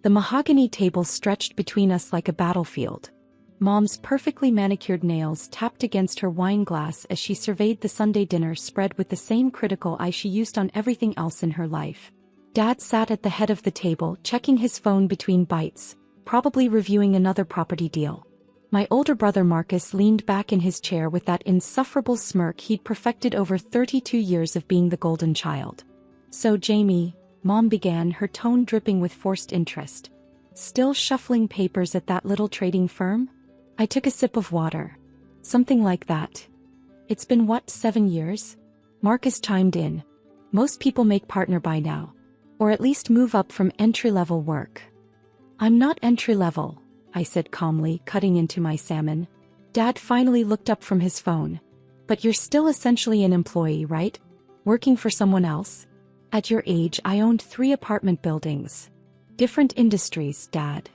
The mahogany table stretched between us like a battlefield. Mom's perfectly manicured nails tapped against her wine glass as she surveyed the Sunday dinner spread with the same critical eye she used on everything else in her life. Dad sat at the head of the table, checking his phone between bites, probably reviewing another property deal. My older brother Marcus leaned back in his chair with that insufferable smirk he'd perfected over 32 years of being the golden child. "So Jamie," Mom began, her tone dripping with forced interest. "Still shuffling papers at that little trading firm?" I took a sip of water. "Something like that." "It's been what, 7 years?" Marcus chimed in. "Most people make partner by now. Or at least move up from entry-level work." "I'm not entry-level," I said calmly, cutting into my salmon. Dad finally looked up from his phone. "But you're still essentially an employee, right? Working for someone else?" "At your age I owned 3 apartment buildings. Different industries, Dad."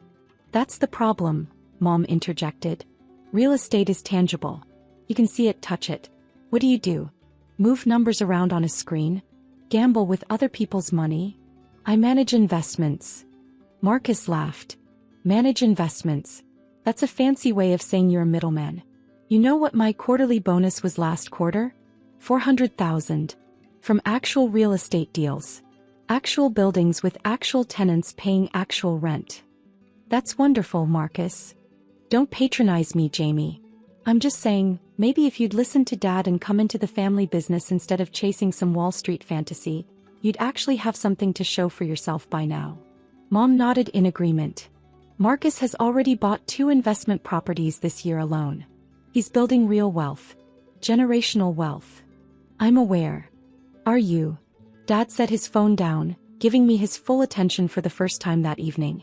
"That's the problem," Mom interjected. "Real estate is tangible. You can see it, touch it. What do? Move numbers around on a screen? Gamble with other people's money?" "I manage investments." Marcus laughed. "Manage investments? That's a fancy way of saying you're a middleman. You know what my quarterly bonus was last quarter? 400,000. From actual real estate deals. Actual buildings with actual tenants paying actual rent." "That's wonderful, Marcus." "Don't patronize me, Jamie. I'm just saying, maybe if you'd listen to Dad and come into the family business instead of chasing some Wall Street fantasy, you'd actually have something to show for yourself by now." Mom nodded in agreement. "Marcus has already bought 2 investment properties this year alone. He's building real wealth. Generational wealth." "I'm aware." "Are you?" Dad set his phone down, giving me his full attention for the first time that evening.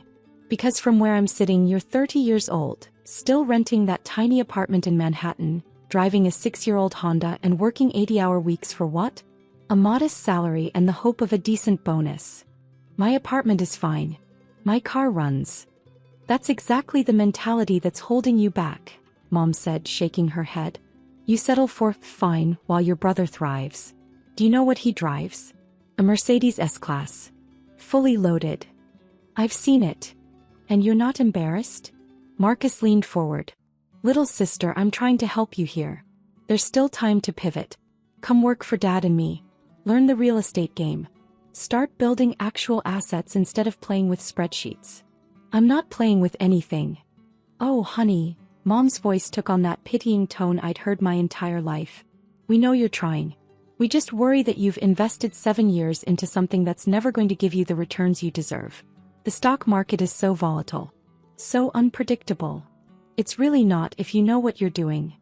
"Because from where I'm sitting you're 30 years old, still renting that tiny apartment in Manhattan, driving a 6-year-old Honda and working 80-hour weeks for what? A modest salary and the hope of a decent bonus." "My apartment is fine. My car runs." "That's exactly the mentality that's holding you back," Mom said, shaking her head. "You settle for fine while your brother thrives. Do you know what he drives? A Mercedes S-Class. Fully loaded. I've seen it. And you're not embarrassed?" Marcus leaned forward. "Little sister, I'm trying to help you here. There's still time to pivot. Come work for Dad and me. Learn the real estate game. Start building actual assets instead of playing with spreadsheets." "I'm not playing with anything." "Oh, honey," Mom's voice took on that pitying tone I'd heard my entire life. "We know you're trying. We just worry that you've invested 7 years into something that's never going to give you the returns you deserve. The stock market is so volatile. So unpredictable. It's really not if you know what you're doing."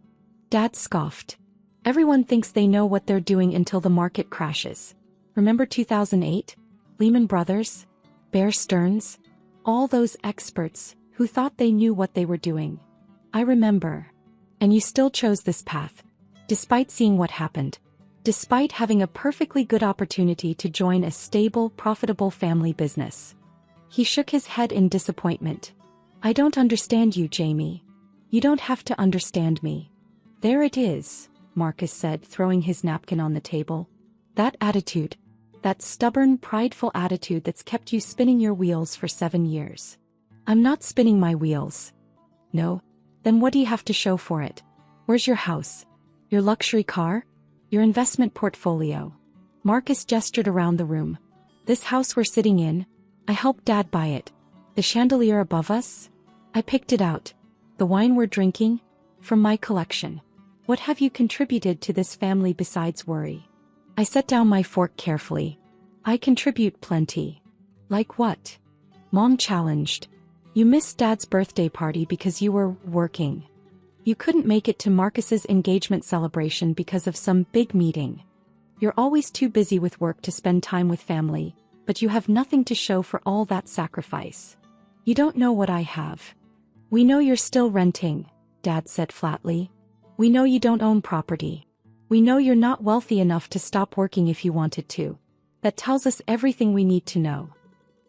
Dad scoffed. "Everyone thinks they know what they're doing until the market crashes. Remember 2008? Lehman Brothers? Bear Stearns? All those experts who thought they knew what they were doing. I remember. And you still chose this path. Despite seeing what happened. Despite having a perfectly good opportunity to join a stable, profitable family business." He shook his head in disappointment. "I don't understand you, Jamie. You don't have to understand me." "There it is," Marcus said, throwing his napkin on the table. "That attitude. That stubborn, prideful attitude that's kept you spinning your wheels for 7 years. I'm not spinning my wheels." "No? Then what do you have to show for it? Where's your house? Your luxury car? Your investment portfolio?" Marcus gestured around the room. "This house we're sitting in, I helped Dad buy it. The chandelier above us? I picked it out. The wine we're drinking? From my collection. What have you contributed to this family besides worry?" I set down my fork carefully. "I contribute plenty." "Like what?" Mom challenged. "You missed Dad's birthday party because you were working. You couldn't make it to Marcus's engagement celebration because of some big meeting. You're always too busy with work to spend time with family, but you have nothing to show for all that sacrifice. You don't know what I have." "We know you're still renting," Dad said flatly. "We know you don't own property. We know you're not wealthy enough to stop working if you wanted to. That tells us everything we need to know."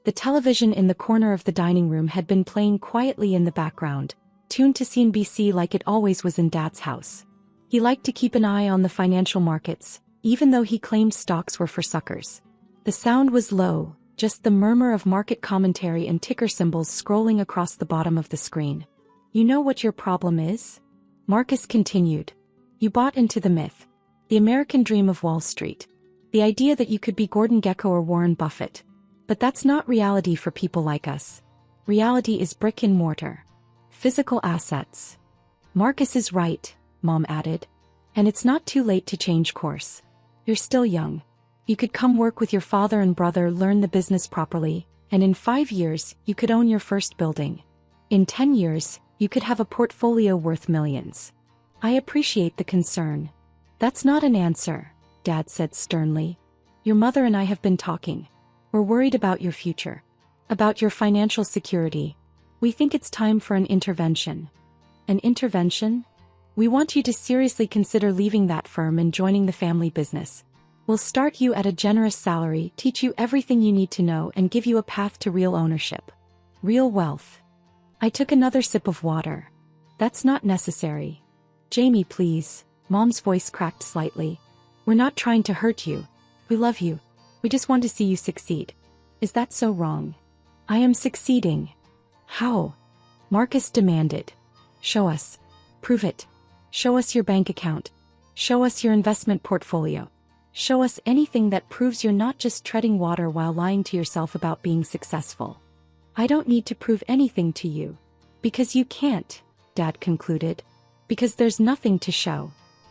The television in the corner of the dining room had been playing quietly in the background, tuned to CNBC like it always was in Dad's house. He liked to keep an eye on the financial markets, even though he claimed stocks were for suckers. The sound was low, just the murmur of market commentary and ticker symbols scrolling across the bottom of the screen. You know what your problem is? Marcus continued. You bought into the myth. The American dream of Wall Street. The idea that you could be Gordon Gekko or Warren Buffett. But that's not reality for people like us. Reality is brick and mortar. Physical assets. Marcus is right, Mom added. And it's not too late to change course. You're still young. You could come work with your father and brother, learn the business properly, and in 5 years, you could own your first building. In 10 years, you could have a portfolio worth millions. I appreciate the concern. That's not an answer, Dad said sternly. Your mother and I have been talking. We're worried about your future. About your financial security. We think it's time for an intervention. An intervention? We want you to seriously consider leaving that firm and joining the family business. We'll start you at a generous salary, teach you everything you need to know, and give you a path to real ownership. Real wealth. I took another sip of water. That's not necessary. Jamie, please. Mom's voice cracked slightly. We're not trying to hurt you. We love you. We just want to see you succeed. Is that so wrong? I am succeeding. How? Marcus demanded. Show us. Prove it. Show us your bank account. Show us your investment portfolio. Show us anything that proves you're not just treading water while lying to yourself about being successful. I don't need to prove anything to you. Because you can't, Dad concluded. Because there's nothing to show.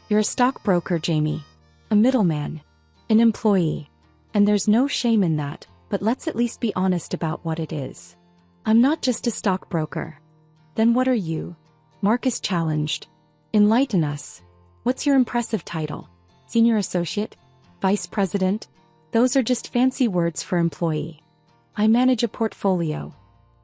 You're a stockbroker, Jamie. A middleman. An employee. And there's no shame in that, but let's at least be honest about what it is. I'm not just a stockbroker. Then what are you? Marcus challenged. Enlighten us. What's your impressive title? Senior associate? Vice president? Those are just fancy words for employee. I manage a portfolio.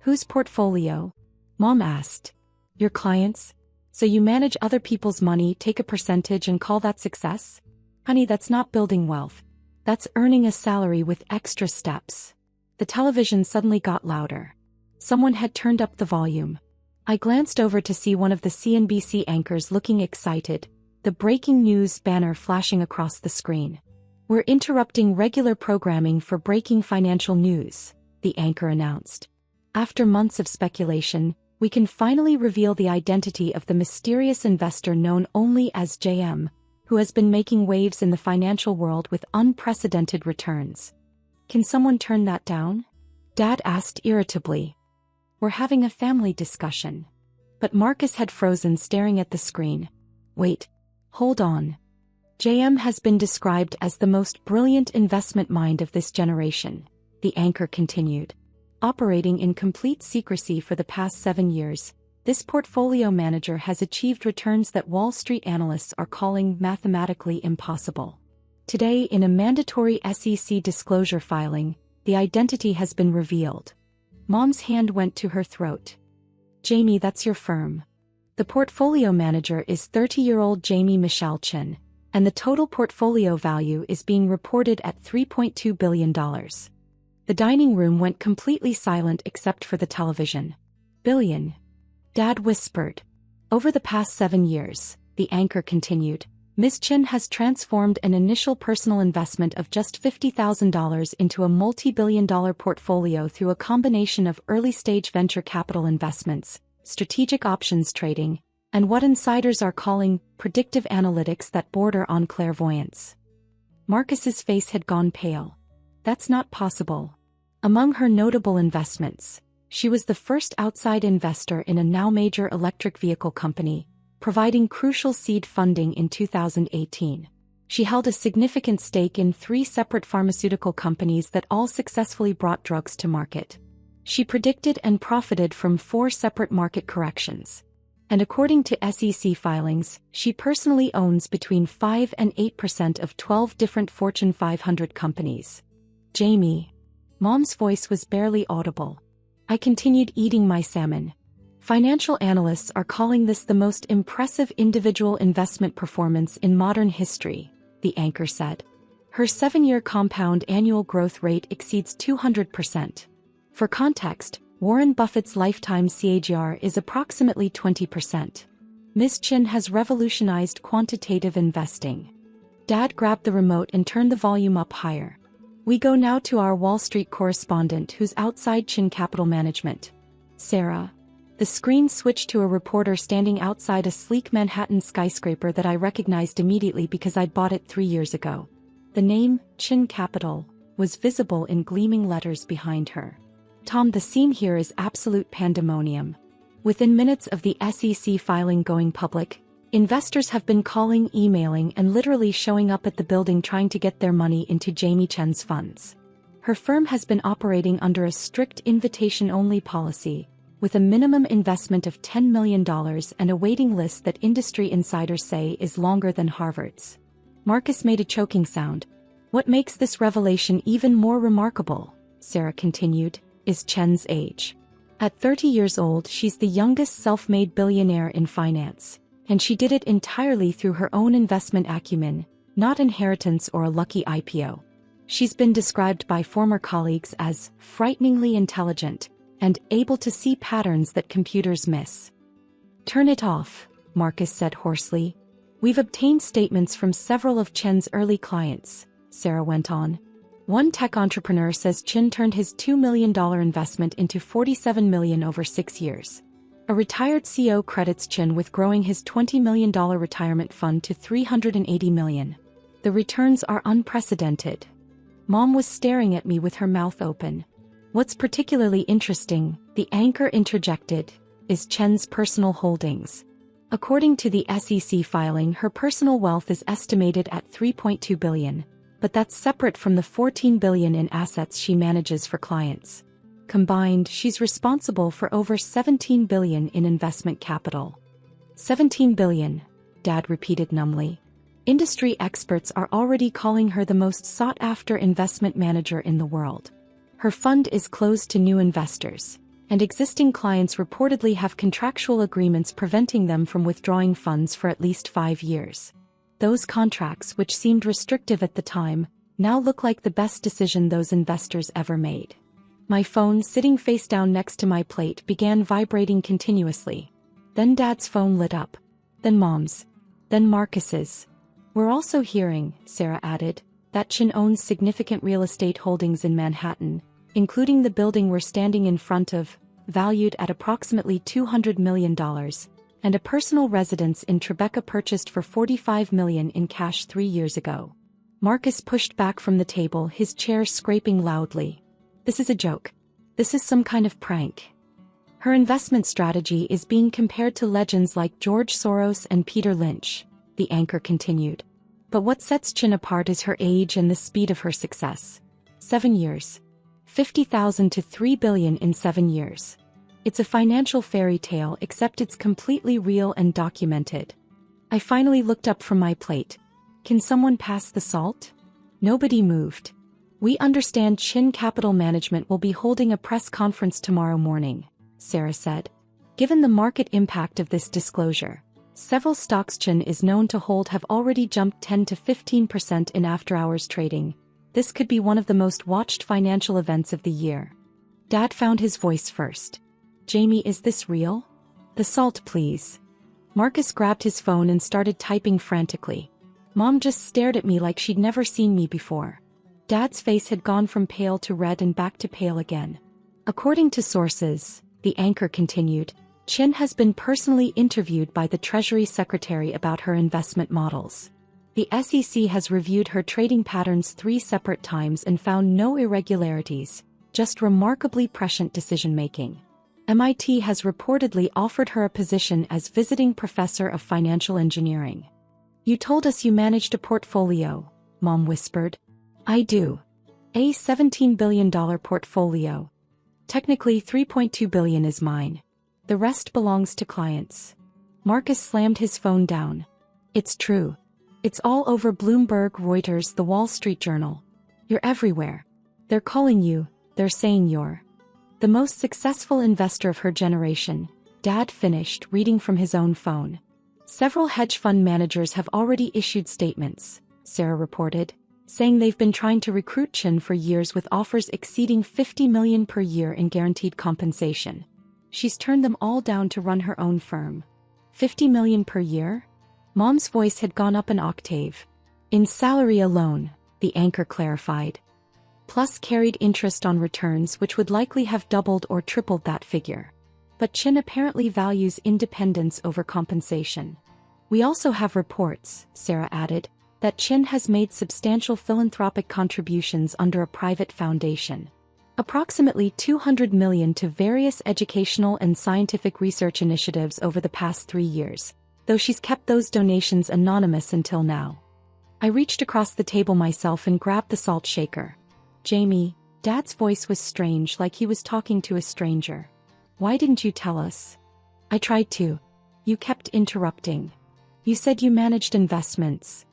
Whose portfolio? Mom asked. Your clients? So you manage other people's money, take a percentage, and call that success? Honey, that's not building wealth. That's earning a salary with extra steps. The television suddenly got louder. Someone had turned up the volume. I glanced over to see one of the CNBC anchors looking excited, the breaking news banner flashing across the screen. We're interrupting regular programming for breaking financial news, the anchor announced. After months of speculation, we can finally reveal the identity of the mysterious investor known only as JM, who has been making waves in the financial world with unprecedented returns. Can someone turn that down? Dad asked irritably. We're having a family discussion. But Marcus had frozen, staring at the screen. Wait. Hold on. JM has been described as the most brilliant investment mind of this generation, the anchor continued. Operating in complete secrecy for the past 7 years, this portfolio manager has achieved returns that Wall Street analysts are calling mathematically impossible. Today, in a mandatory SEC disclosure filing, the identity has been revealed. Mom's hand went to her throat. Jamie, that's your firm. The portfolio manager is 30-year-old Jamie Michelle Chin, and the total portfolio value is being reported at $3.2 billion. The dining room went completely silent except for the television. Billion. Dad whispered. Over the past 7 years, the anchor continued, Ms. Chin has transformed an initial personal investment of just $50,000 into a multi-billion-dollar portfolio through a combination of early-stage venture capital investments, strategic options trading, and what insiders are calling predictive analytics that border on clairvoyance. Marcus's face had gone pale. That's not possible. Among her notable investments, she was the first outside investor in a now major electric vehicle company, providing crucial seed funding in 2018. She held a significant stake in 3 separate pharmaceutical companies that all successfully brought drugs to market. She predicted and profited from 4 separate market corrections. And according to SEC filings, she personally owns between 5 and 8% of 12 different Fortune 500 companies. Jamie. Mom's voice was barely audible. I continued eating my salmon. Financial analysts are calling this the most impressive individual investment performance in modern history, the anchor said. Her 7-year compound annual growth rate exceeds 200%. For context, Warren Buffett's lifetime CAGR is approximately 20%. Ms. Chin has revolutionized quantitative investing. Dad grabbed the remote and turned the volume up higher. We go now to our Wall Street correspondent who's outside Chin Capital Management. Sarah. The screen switched to a reporter standing outside a sleek Manhattan skyscraper that I recognized immediately because I'd bought it 3 years ago. The name, Chin Capital, was visible in gleaming letters behind her. Tom, the scene here is absolute pandemonium. Within minutes of the SEC filing going public, investors have been calling, emailing, and literally showing up at the building trying to get their money into Jamie Chen's funds. Her firm has been operating under a strict invitation-only policy, with a minimum investment of $10 million and a waiting list that industry insiders say is longer than Harvard's. Marcus made a choking sound. What makes this revelation even more remarkable, Sarah continued, is Chen's age. At 30 years old, she's the youngest self-made billionaire in finance, and she did it entirely through her own investment acumen, not inheritance or a lucky IPO. She's been described by former colleagues as frighteningly intelligent and able to see patterns that computers miss. Turn it off, Marcus said hoarsely. We've obtained statements from several of Chen's early clients, Sarah went on. One tech entrepreneur says Chen turned his $2 million investment into $47 million over 6 years. A retired CEO credits Chen with growing his $20 million retirement fund to $380 million. The returns are unprecedented. Mom was staring at me with her mouth open. What's particularly interesting, the anchor interjected, is Chen's personal holdings. According to the SEC filing, her personal wealth is estimated at $3.2 billion, but that's separate from the $14 billion in assets she manages for clients. Combined, she's responsible for over $17 billion in investment capital. $17 billion, Dad repeated numbly. Industry experts are already calling her the most sought-after investment manager in the world. Her fund is closed to new investors, and existing clients reportedly have contractual agreements preventing them from withdrawing funds for at least 5 years. Those contracts, which seemed restrictive at the time, now look like the best decision those investors ever made. My phone, sitting face down next to my plate, began vibrating continuously. Then Dad's phone lit up. Then Mom's. Then Marcus's. We're also hearing, Sarah added, that Chen owns significant real estate holdings in Manhattan, including the building we're standing in front of, valued at approximately $200 million, and a personal residence in Tribeca purchased for $45 million in cash 3 years ago. Marcus pushed back from the table, his chair scraping loudly. This is a joke. This is some kind of prank. Her investment strategy is being compared to legends like George Soros and Peter Lynch, the anchor continued. But what sets Chen apart is her age and the speed of her success. 7 years. 50,000 to $3 billion in 7 years. It's a financial fairy tale, except it's completely real and documented. I finally looked up from my plate. Can someone pass the salt? Nobody moved. We understand Chin Capital Management will be holding a press conference tomorrow morning, Sarah said. Given the market impact of this disclosure, several stocks Chin is known to hold have already jumped 10 to 15% in after-hours trading. This could be one of the most watched financial events of the year. Dad found his voice first. Jamie, is this real? The salt, please. Marcus grabbed his phone and started typing frantically. Mom just stared at me like she'd never seen me before. Dad's face had gone from pale to red and back to pale again. According to sources, the anchor continued, Chen has been personally interviewed by the Treasury Secretary about her investment models. The SEC has reviewed her trading patterns 3 separate times and found no irregularities, just remarkably prescient decision-making. MIT has reportedly offered her a position as visiting professor of financial engineering. You told us you managed a portfolio, Mom whispered. I do. A $17 billion portfolio. Technically $3.2 billion is mine. The rest belongs to clients. Marcus slammed his phone down. It's true. It's all over Bloomberg, Reuters, the Wall Street Journal. You're everywhere. They're calling you, they're saying you're the most successful investor of her generation, Dad finished, reading from his own phone. Several hedge fund managers have already issued statements, Sarah reported, saying they've been trying to recruit Chen for years with offers exceeding $50 million per year in guaranteed compensation. She's turned them all down to run her own firm. $50 million per year? Mom's voice had gone up an octave. In salary alone, the anchor clarified. plus carried interest on returns which would likely have doubled or tripled that figure. But Chin apparently values independence over compensation. We also have reports, Sarah added, that Chin has made substantial philanthropic contributions under a private foundation. Approximately $200 million to various educational and scientific research initiatives over the past 3 years, though she's kept those donations anonymous until now. I reached across the table myself and grabbed the salt shaker. Jamie, Dad's voice was strange, like he was talking to a stranger. Why didn't you tell us? I tried to. You kept interrupting. You said you managed investments.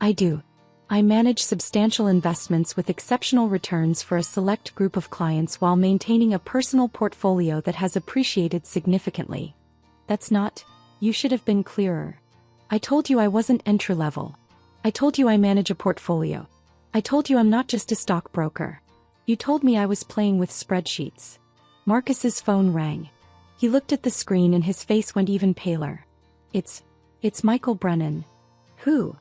I do. I manage substantial investments with exceptional returns for a select group of clients while maintaining a personal portfolio that has appreciated significantly. That's not. You should have been clearer. I told you I wasn't entry-level. I told you I manage a portfolio. I told you I'm not just a stockbroker. You told me I was playing with spreadsheets. Marcus's phone rang. He looked at the screen and his face went even paler. It's Michael Brennan. Who?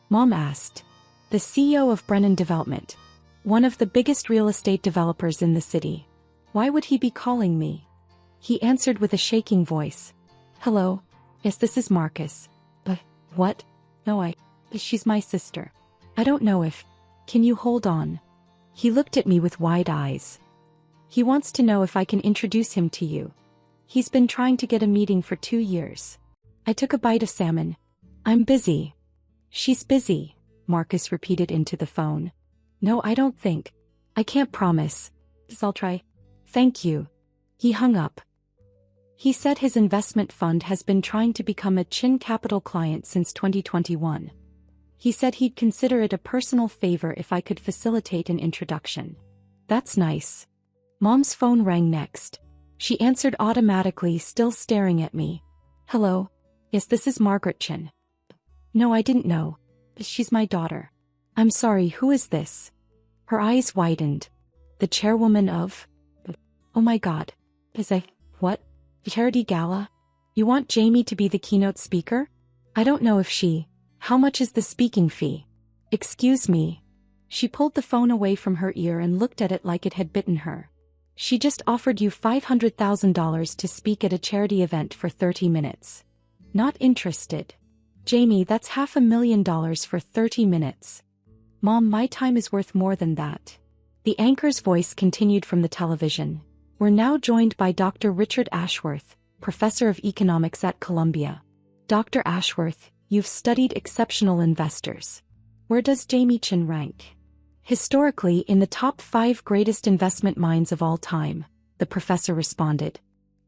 Mom asked. The CEO of Brennan Development. One of the biggest real estate developers in the city. Why would he be calling me? He answered with a shaking voice. Hello. Yes, this is Marcus. What? No, she's my sister. I don't know if. Can you hold on? He looked at me with wide eyes. He wants to know if I can introduce him to you. He's been trying to get a meeting for 2 years. I took a bite of salmon. I'm busy. She's busy, Marcus repeated into the phone. No, I don't think. I can't promise. I'll try. Thank you. He hung up. He said his investment fund has been trying to become a Chin Capital client since 2021. He said he'd consider it a personal favor if I could facilitate an introduction. That's nice. Mom's phone rang next. She answered automatically, still staring at me. Hello. Yes, this is Margaret Chin. No, I didn't know. She's my daughter. I'm sorry, who is this? Her eyes widened. The chairwoman of? Oh my God. What? Charity Gala? You want Jamie to be the keynote speaker? I don't know if she. How much is the speaking fee? Excuse me. She pulled the phone away from her ear and looked at it like it had bitten her. She just offered you $500,000 to speak at a charity event for 30 minutes. Not interested. Jamie, that's $500,000 for 30 minutes. Mom, my time is worth more than that. The anchor's voice continued from the television. We're now joined by Dr. Richard Ashworth, professor of economics at Columbia. Dr. Ashworth, you've studied exceptional investors. Where does Jamie Chin rank? Historically, in the top 5 greatest investment minds of all time, the professor responded.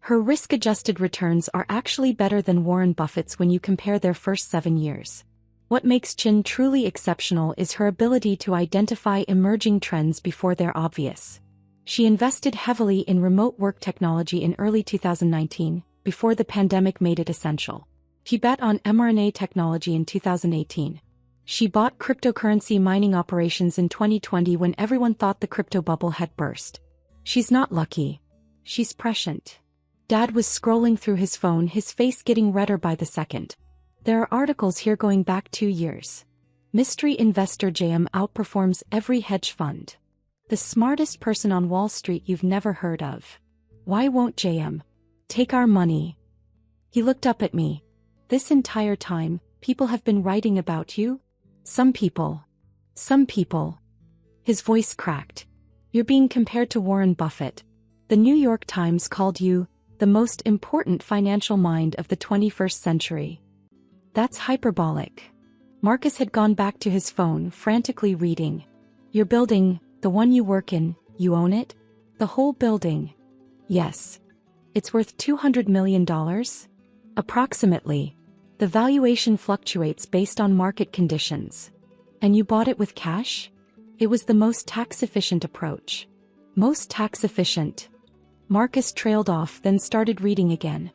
Her risk-adjusted returns are actually better than Warren Buffett's when you compare their first 7 years. What makes Chin truly exceptional is her ability to identify emerging trends before they're obvious. She invested heavily in remote work technology in early 2019, before the pandemic made it essential. She bet on mRNA technology in 2018. She bought cryptocurrency mining operations in 2020 when everyone thought the crypto bubble had burst. She's not lucky. She's prescient. Dad was scrolling through his phone, his face getting redder by the second. There are articles here going back 2 years. Mystery investor JM outperforms every hedge fund. The smartest person on Wall Street you've never heard of. Why won't JM take our money? He looked up at me. This entire time, people have been writing about you? Some people. His voice cracked. You're being compared to Warren Buffett. The New York Times called you the most important financial mind of the 21st century. That's hyperbolic. Marcus had gone back to his phone, frantically reading. Your building, the one you work in, you own it? The whole building? Yes. It's worth $200 million? Approximately. The valuation fluctuates based on market conditions. And you bought it with cash? It was the most tax-efficient approach. Most tax-efficient. Marcus trailed off, then started reading again.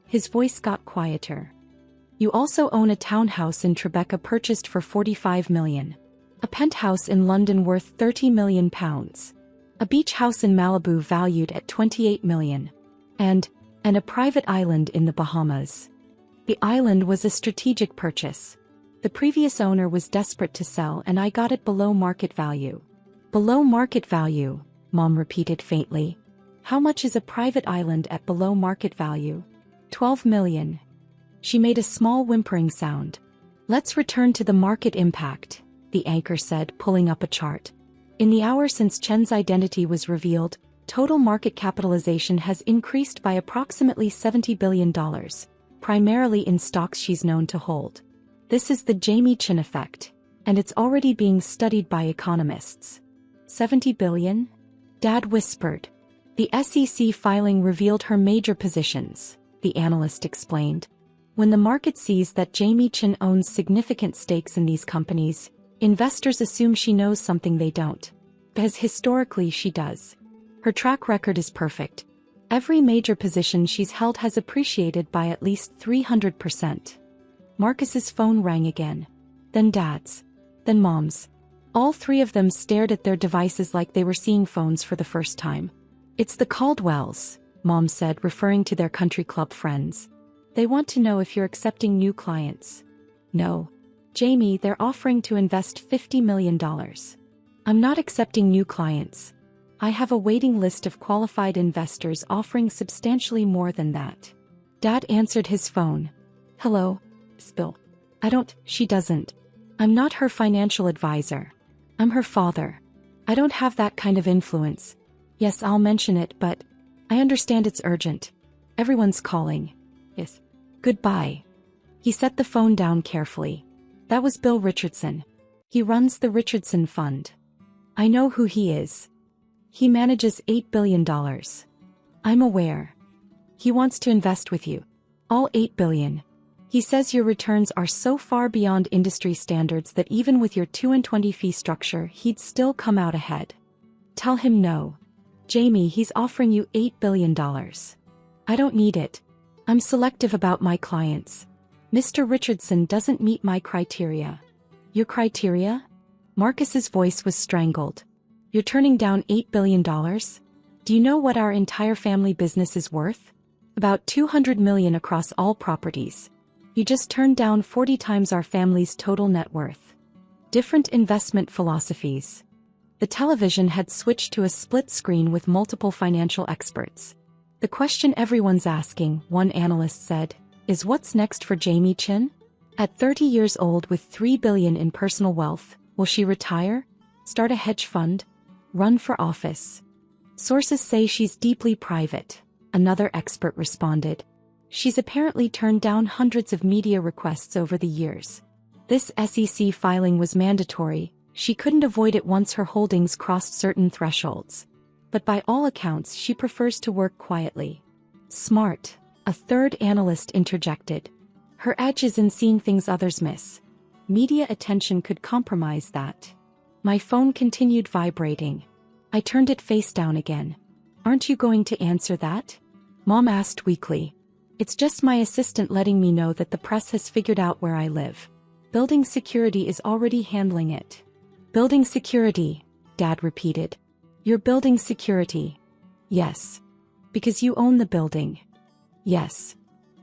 His voice got quieter. You also own a townhouse in Tribeca purchased for $45 million. A penthouse in London worth £30 million. A beach house in Malibu valued at $28 million. And a private island in the Bahamas. The island was a strategic purchase. The previous owner was desperate to sell and I got it below market value. Below market value, Mom repeated faintly. How much is a private island at below market value? 12 million. She made a small whimpering sound. Let's return to the market impact, the anchor said, pulling up a chart. In the hour since Chen's identity was revealed, total market capitalization has increased by approximately $70 billion, primarily in stocks she's known to hold. This is the Jamie Chen effect, and it's already being studied by economists. 70 billion? Dad whispered. The SEC filing revealed her major positions, the analyst explained. When the market sees that Jamie Chen owns significant stakes in these companies, investors assume she knows something they don't. Because historically she does. Her track record is perfect. Every major position she's held has appreciated by at least 300%. Marcus's phone rang again. Then Dad's. Then Mom's. All three of them stared at their devices like they were seeing phones for the first time. It's the Caldwells, Mom said, referring to their country club friends. They want to know if you're accepting new clients. No. Jamie, they're offering to invest $50 million. I'm not accepting new clients. I have a waiting list of qualified investors offering substantially more than that. Dad answered his phone. Hello, Bill. She doesn't. I'm not her financial advisor. I'm her father. I don't have that kind of influence. Yes, I'll mention it, but I understand it's urgent. Everyone's calling. Yes. Goodbye. He set the phone down carefully. That was Bill Richardson. He runs the Richardson Fund. I know who he is. He manages $8 billion. I'm aware. He wants to invest with you. All $8 billion. He says your returns are so far beyond industry standards that even with your 2-and-20 fee structure, he'd still come out ahead. Tell him no. Jamie, he's offering you $8 billion. I don't need it. I'm selective about my clients. Mr. Richardson doesn't meet my criteria. Your criteria? Marcus's voice was strangled. You're turning down $8 billion? Do you know what our entire family business is worth? About $200 million across all properties. You just turned down 40 times our family's total net worth. Different investment philosophies. The television had switched to a split screen with multiple financial experts. The question everyone's asking, one analyst said, is what's next for Jamie Chen? At 30 years old with $3 billion in personal wealth, will she retire? Start a hedge fund? Run for office? Sources say she's deeply private, another expert responded. She's apparently turned down hundreds of media requests over the years. This SEC filing was mandatory. She couldn't avoid it once her holdings crossed certain thresholds. But by all accounts she prefers to work quietly. Smart, a third analyst interjected. Her edge is in seeing things others miss. Media attention could compromise that. My phone continued vibrating. I turned it face down again. Aren't you going to answer that? Mom asked weakly. It's just my assistant letting me know that the press has figured out where I live. Building security is already handling it. Building security, Dad repeated. You're building security. Yes. Because you own the building. Yes.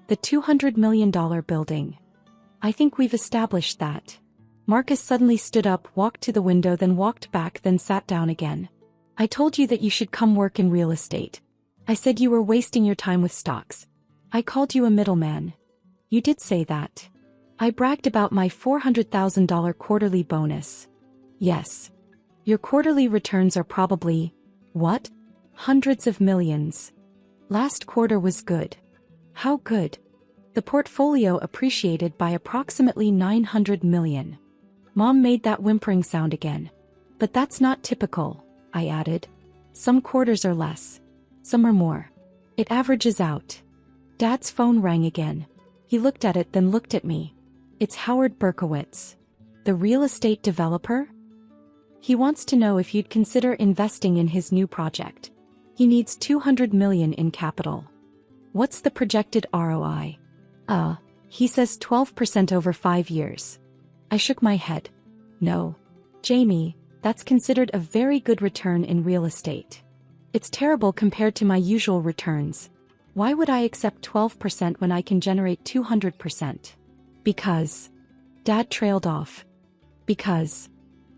The $200 million building. I think we've established that. Marcus suddenly stood up, walked to the window, then walked back, then sat down again. I told you that you should come work in real estate. I said you were wasting your time with stocks. I called you a middleman. You did say that. I bragged about my $400,000 quarterly bonus. Yes. Your quarterly returns are probably, what? Hundreds of millions. Last quarter was good. How good? The portfolio appreciated by approximately $900 million. Mom made that whimpering sound again. But that's not typical, I added. Some quarters are less. Some are more. It averages out. Dad's phone rang again. He looked at it, then looked at me. It's Howard Berkowitz. The real estate developer? He wants to know if you'd consider investing in his new project. He needs $200 million in capital. What's the projected ROI? He says 12% over 5 years. I shook my head. No. Jamie, that's considered a very good return in real estate. It's terrible compared to my usual returns. Why would I accept 12% when I can generate 200%? Because. Dad trailed off. Because.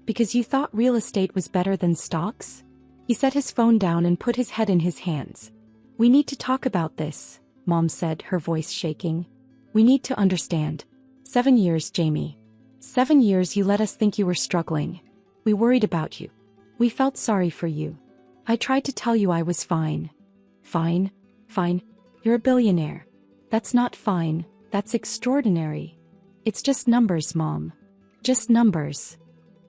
Because you thought real estate was better than stocks? He set his phone down and put his head in his hands. We need to talk about this, Mom said, her voice shaking. We need to understand. 7 years, Jamie. 7 years you let us think you were struggling. We worried about you. We felt sorry for you. I tried to tell you I was fine. Fine? Fine. You're a billionaire. That's not fine, that's extraordinary. It's just numbers, Mom. Just numbers.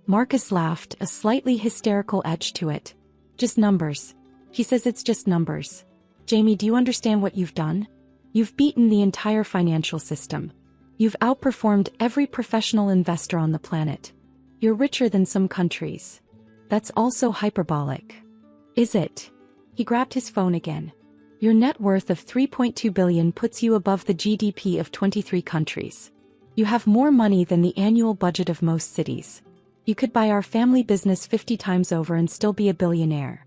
Marcus laughed, a slightly hysterical edge to it. Just numbers. He says it's just numbers. Jamie, do you understand what you've done? You've beaten the entire financial system. You've outperformed every professional investor on the planet. You're richer than some countries. That's also hyperbolic. Is it? He grabbed his phone again. Your net worth of $3.2 billion puts you above the GDP of 23 countries. You have more money than the annual budget of most cities. You could buy our family business 50 times over and still be a billionaire.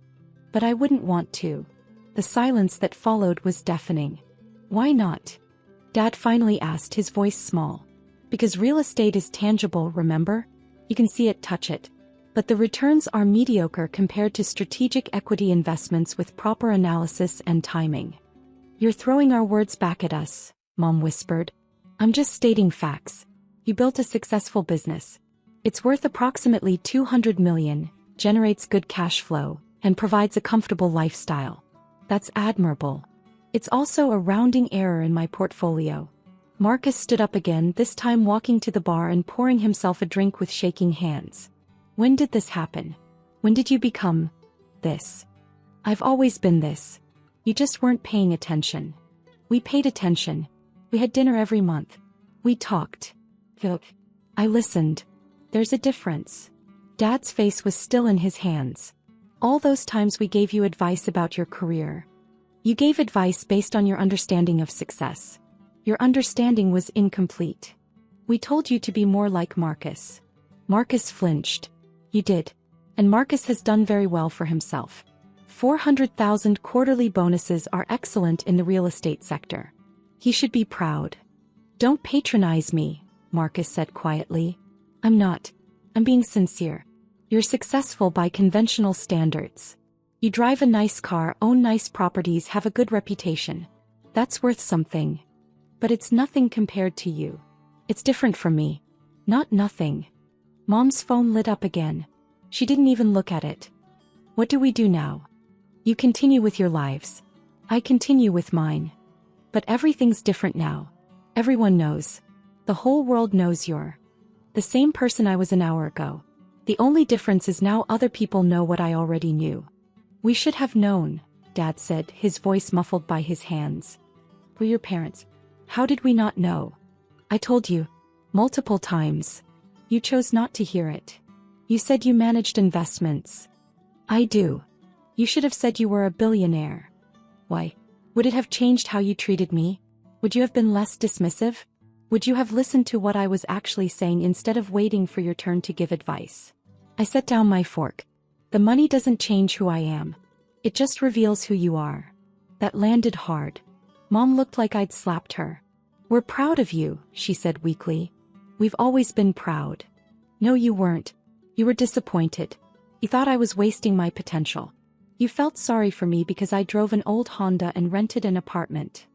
But I wouldn't want to. The silence that followed was deafening. Why not? Dad finally asked, his voice small. Because real estate is tangible, remember? You can see it, touch it. But the returns are mediocre compared to strategic equity investments with proper analysis and timing. You're throwing our words back at us, Mom whispered. I'm just stating facts. You built a successful business. It's worth approximately $200 million, generates good cash flow, and provides a comfortable lifestyle. That's admirable. It's also a rounding error in my portfolio. Marcus stood up again, this time walking to the bar and pouring himself a drink with shaking hands. When did this happen? When did you become this? I've always been this. You just weren't paying attention. We paid attention. We had dinner every month. We talked. I listened. There's a difference. Dad's face was still in his hands. All those times we gave you advice about your career. You gave advice based on your understanding of success. Your understanding was incomplete. We told you to be more like Marcus. Marcus flinched. You did. And Marcus has done very well for himself. 400,000 quarterly bonuses are excellent in the real estate sector. He should be proud. Don't patronize me, Marcus said quietly. I'm not. I'm being sincere. You're successful by conventional standards. You drive a nice car, own nice properties, have a good reputation. That's worth something. But it's nothing compared to you. It's different from me. Not nothing. Mom's phone lit up again. She didn't even look at it. What do we do now? You continue with your lives. I continue with mine. But everything's different now. Everyone knows. The whole world knows you're the same person I was an hour ago. The only difference is now other people know what I already knew. We should have known, Dad said, his voice muffled by his hands. We're your parents. How did we not know? I told you. Multiple times. You chose not to hear it. You said you managed investments. I do. You should have said you were a billionaire. Why? Would it have changed how you treated me? Would you have been less dismissive? Would you have listened to what I was actually saying instead of waiting for your turn to give advice? I set down my fork. The money doesn't change who I am. It just reveals who you are. That landed hard. Mom looked like I'd slapped her. We're proud of you, she said weakly. We've always been proud. No, you weren't. You were disappointed. You thought I was wasting my potential. You felt sorry for me because I drove an old Honda and rented an apartment.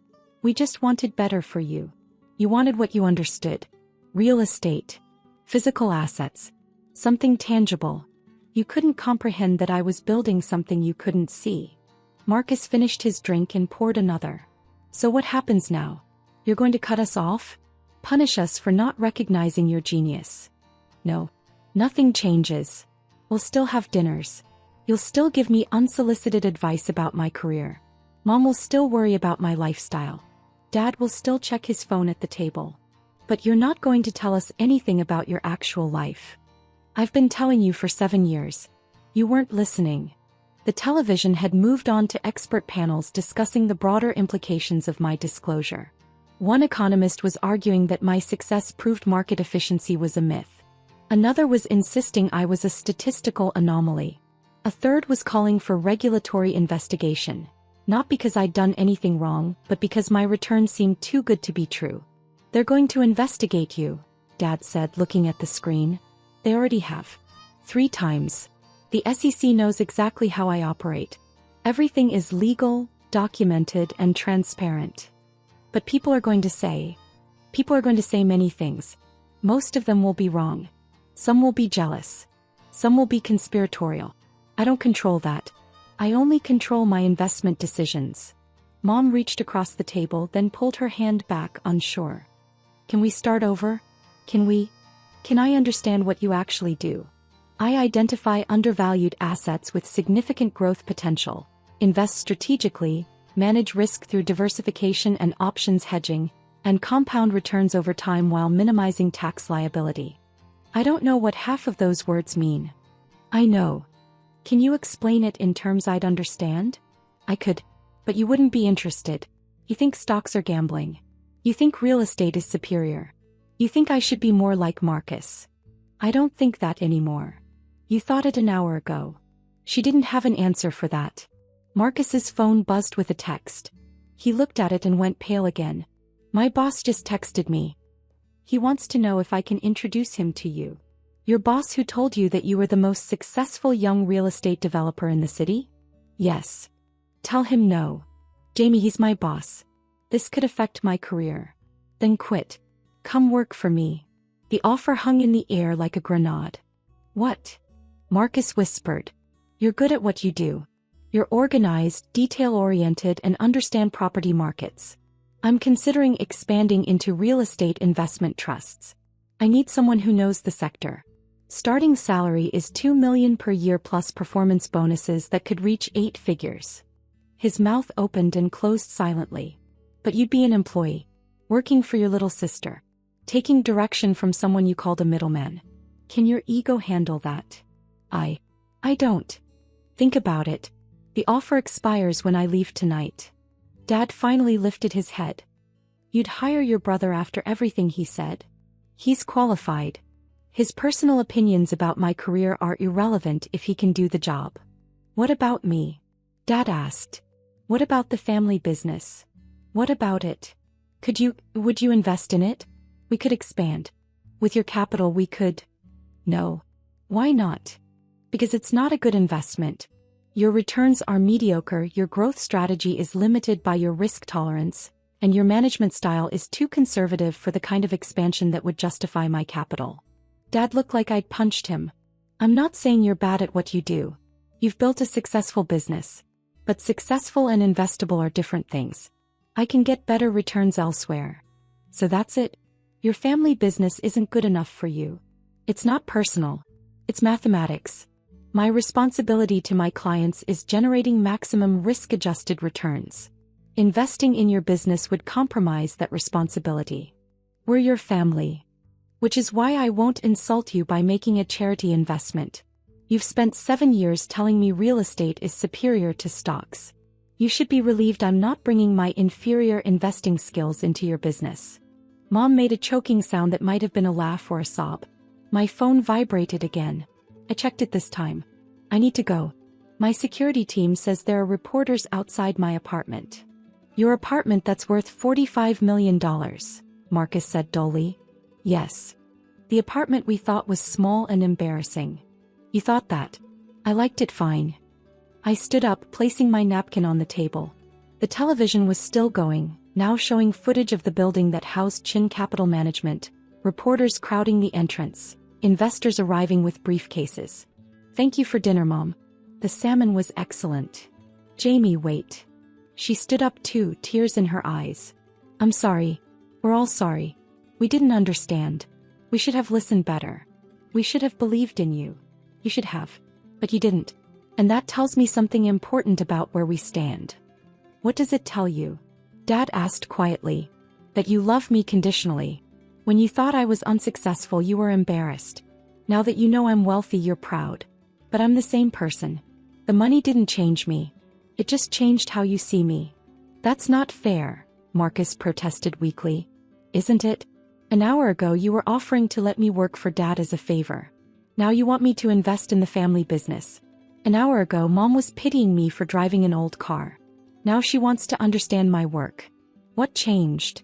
We just wanted better for you. You wanted what you understood. Real estate. Physical assets. Something tangible. You couldn't comprehend that I was building something you couldn't see. Marcus finished his drink and poured another. So what happens now? You're going to cut us off? Punish us for not recognizing your genius? No. Nothing changes. We'll still have dinners. You'll still give me unsolicited advice about my career. Mom will still worry about my lifestyle. Dad will still check his phone at the table. But you're not going to tell us anything about your actual life. I've been telling you for 7 years. You weren't listening. The television had moved on to expert panels discussing the broader implications of my disclosure. One economist was arguing that my success proved market efficiency was a myth. Another was insisting I was a statistical anomaly. A third was calling for regulatory investigation. Not because I'd done anything wrong, but because my return seemed too good to be true. They're going to investigate you, Dad said, looking at the screen. They already have. 3 times. The SEC knows exactly how I operate. Everything is legal, documented, and transparent. But people are going to say many things. Most of them will be wrong. Some will be jealous. Some will be conspiratorial. I don't control that. I only control my investment decisions. Mom reached across the table, then pulled her hand back, unsure. Can we start over? Can I understand what you actually do? I identify undervalued assets with significant growth potential, invest strategically, manage risk through diversification and options hedging, and compound returns over time while minimizing tax liability. I don't know what half of those words mean. I know. Can you explain it in terms I'd understand? I could, but you wouldn't be interested. You think stocks are gambling. You think real estate is superior. You think I should be more like Marcus. I don't think that anymore. You thought it an hour ago. She didn't have an answer for that. Marcus's phone buzzed with a text. He looked at it and went pale again. My boss just texted me. He wants to know if I can introduce him to you. Your boss who told you that you were the most successful young real estate developer in the city? Yes. Tell him no. Jamie, he's my boss. This could affect my career. Then quit. Come work for me. The offer hung in the air like a grenade. What? Marcus whispered. You're good at what you do. You're organized, detail-oriented, and understand property markets. I'm considering expanding into real estate investment trusts. I need someone who knows the sector. Starting salary is $2 million per year plus performance bonuses that could reach 8 figures. His mouth opened and closed silently. But you'd be an employee, working for your little sister, taking direction from someone you called a middleman. Can your ego handle that? I don't. Think about it. The offer expires when I leave tonight. Dad finally lifted his head. You'd hire your brother after everything he said? He's qualified. His personal opinions about my career are irrelevant if he can do the job. What about me? Dad asked. What about the family business? What about it? Would you invest in it? We could expand. With your capital we could. No. Why not? Because it's not a good investment. Your returns are mediocre, your growth strategy is limited by your risk tolerance, and your management style is too conservative for the kind of expansion that would justify my capital. Dad looked like I'd punched him. I'm not saying you're bad at what you do. You've built a successful business. But successful and investable are different things. I can get better returns elsewhere. So that's it? Your family business isn't good enough for you. It's not personal. It's mathematics. My responsibility to my clients is generating maximum risk-adjusted returns. Investing in your business would compromise that responsibility. We're your family. Which is why I won't insult you by making a charity investment. You've spent 7 years telling me real estate is superior to stocks. You should be relieved I'm not bringing my inferior investing skills into your business. Mom made a choking sound that might have been a laugh or a sob. My phone vibrated again. I checked it this time. I need to go. My security team says there are reporters outside my apartment. Your apartment that's worth $45 million, Marcus said dully. Yes. The apartment we thought was small and embarrassing. You thought that. I liked it fine. I stood up, placing my napkin on the table. The television was still going, now showing footage of the building that housed Chin Capital Management, reporters crowding the entrance, investors arriving with briefcases. Thank you for dinner, Mom. The salmon was excellent. Jamie, wait. She stood up too, tears in her eyes. I'm sorry. We're all sorry. We didn't understand. We should have listened better. We should have believed in you. You should have. But you didn't. And that tells me something important about where we stand. What does it tell you? Dad asked quietly. That you love me conditionally. When you thought I was unsuccessful, you were embarrassed. Now that you know I'm wealthy, you're proud. But I'm the same person. The money didn't change me. It just changed how you see me. That's not fair, Marcus protested weakly. Isn't it? An hour ago you were offering to let me work for Dad as a favor. Now you want me to invest in the family business. An hour ago Mom was pitying me for driving an old car. Now she wants to understand my work. What changed?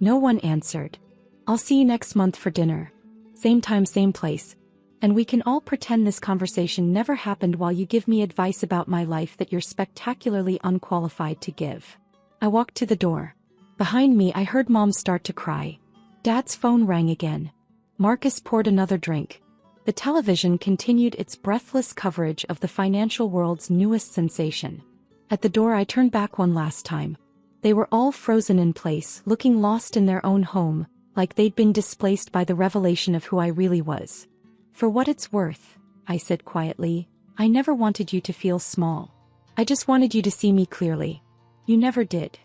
No one answered. I'll see you next month for dinner. Same time, same place. And we can all pretend this conversation never happened while you give me advice about my life that you're spectacularly unqualified to give. I walked to the door. Behind me I heard Mom start to cry. Dad's phone rang again. Marcus poured another drink. The television continued its breathless coverage of the financial world's newest sensation. At the door I turned back one last time. They were all frozen in place, looking lost in their own home, like they'd been displaced by the revelation of who I really was. For what it's worth, I said quietly, I never wanted you to feel small. I just wanted you to see me clearly. You never did.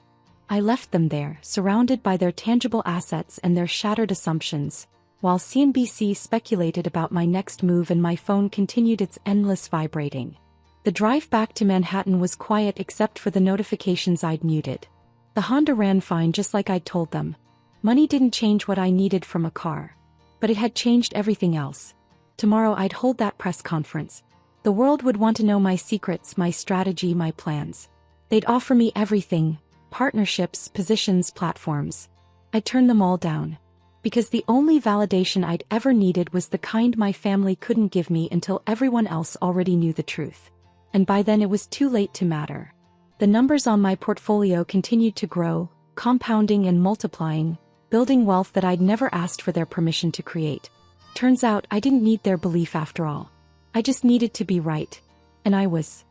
I left them there, surrounded by their tangible assets and their shattered assumptions, while CNBC speculated about my next move and my phone continued its endless vibrating. The drive back to Manhattan was quiet except for the notifications I'd muted. The Honda ran fine just like I'd told them. Money didn't change what I needed from a car. But it had changed everything else. Tomorrow I'd hold that press conference. The world would want to know my secrets, my strategy, my plans. They'd offer me everything, partnerships, positions, platforms. I'd turn them all down. Because the only validation I'd ever needed was the kind my family couldn't give me until everyone else already knew the truth. And by then it was too late to matter. The numbers on my portfolio continued to grow, compounding and multiplying, building wealth that I'd never asked for their permission to create. Turns out I didn't need their belief after all. I just needed to be right. And I was.